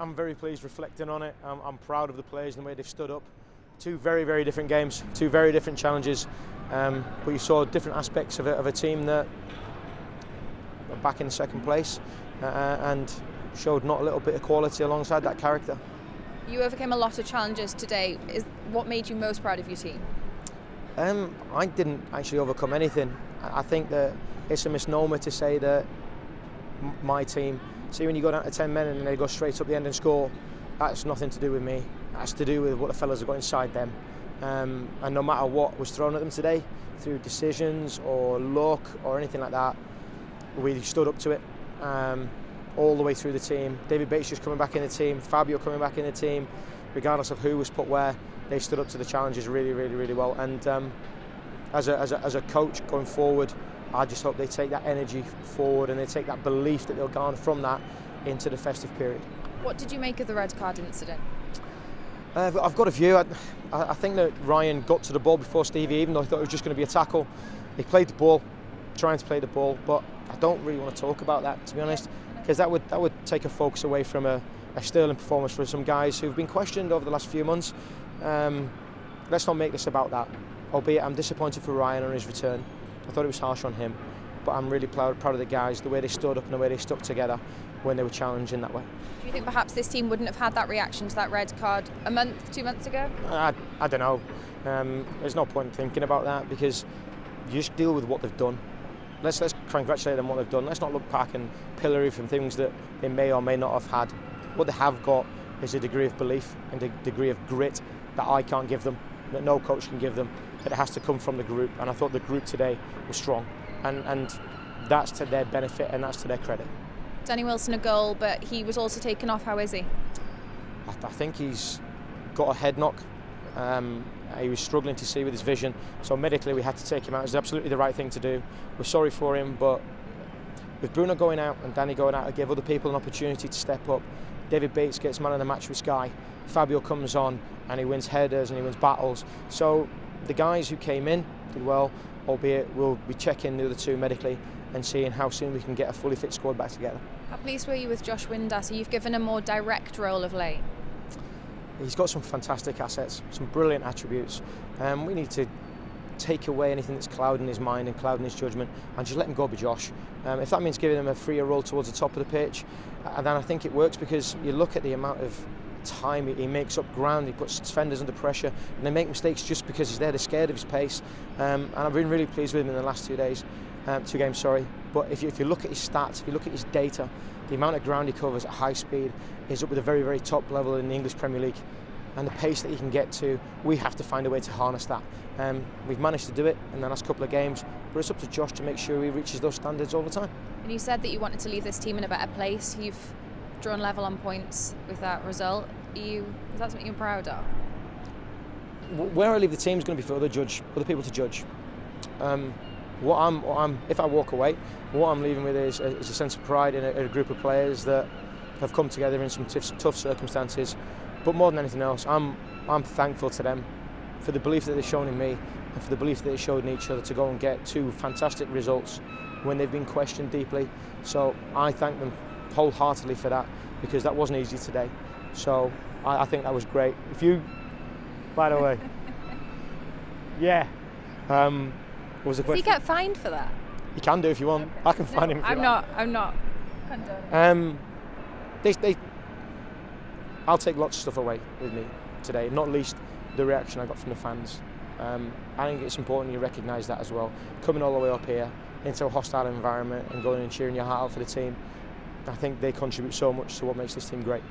I'm very pleased reflecting on it. I'm proud of the players and the way they've stood up. Two very, very different games, two very different challenges, but you saw different aspects of a team that are back in second place and showed not a little bit of quality alongside that character. You overcame a lot of challenges today. What made you most proud of your team? I didn't actually overcome anything. I think that it's a misnomer to say that my team, see when you go down to 10 men and they go straight up the end and score, that's nothing to do with me. That's to do with what the fellas have got inside them. And no matter what was thrown at them today, through decisions or luck or anything like that, we stood up to it all the way through the team. David Bates just coming back in the team, Fabio coming back in the team, regardless of who was put where, they stood up to the challenges really, really, really well. And as a coach going forward, I just hope they take that energy forward and they take that belief that they'll garner from that into the festive period. What did you make of the red card incident? I've got a view. I think that Ryan got to the ball before Stevie, even though I thought it was just going to be a tackle. He played the ball, trying to play the ball, but I don't really want to talk about that, to be honest, because that would take a focus away from a sterling performance for some guys who've been questioned over the last few months. Let's not make this about that, albeit I'm disappointed for Ryan on his return. I thought it was harsh on him, but I'm really proud of the guys, the way they stood up and the way they stuck together when they were challenged in that way. Do you think perhaps this team wouldn't have had that reaction to that red card a month, 2 months ago? I don't know. There's no point in thinking about that because you just deal with what they've done. Let's congratulate them on what they've done. Let's not look back and pillory from things that they may or may not have had. What they have got is a degree of belief and a degree of grit that I can't give them, that no coach can give them, that it has to come from the group. And I thought the group today was strong. And that's to their benefit and that's to their credit. Danny Wilson a goal, but he was also taken off. How is he? I think he's got a head knock. He was struggling to see with his vision, so medically we had to take him out. It was absolutely the right thing to do. We're sorry for him, but with Bruno going out and Danny going out to give other people an opportunity to step up, David Bates gets man of the match with Sky, Fabio comes on and he wins headers and he wins battles. So the guys who came in did well, albeit we'll be checking the other two medically and seeing how soon we can get a fully fit squad back together. How pleased were you with Josh Windasser? You've given a more direct role of late. He's got some fantastic assets, some brilliant attributes. We need to take away anything that's clouding his mind and clouding his judgment and just let him go be Josh. If that means giving him a freer role towards the top of the pitch, then I think it works, because you look at the amount of time he makes up ground, he puts defenders under pressure and they make mistakes just because he's there, they're scared of his pace. And I've been really pleased with him in the last 2 days. 2 games, sorry. But if you look at his stats, if you look at his data, the amount of ground he covers at high speed is up with a very, very top level in the English Premier League. And the pace that he can get to, we have to find a way to harness that. We've managed to do it in the last couple of games, but it's up to Josh to make sure he reaches those standards all the time. And you said that you wanted to leave this team in a better place. You've drawn level on points with that result. Is that something you're proud of? Where I leave the team is going to be for other people to judge. If I walk away, what I'm leaving with is a sense of pride in a group of players that have come together in some tough circumstances. But more than anything else, I'm thankful to them for the belief that they've shown in me and for the belief that they showed in each other to go and get 2 fantastic results when they've been questioned deeply. So I thank them wholeheartedly for that, because that wasn't easy today. So I think that was great. If you, by the way, yeah. What was the question? Does he get fined for that? You can do if you want. I can find him. I'm not condoning. I'll take lots of stuff away with me today, not least the reaction I got from the fans. I think it's important you recognise that as well. Coming all the way up here into a hostile environment and going and cheering your heart out for the team, I think they contribute so much to what makes this team great.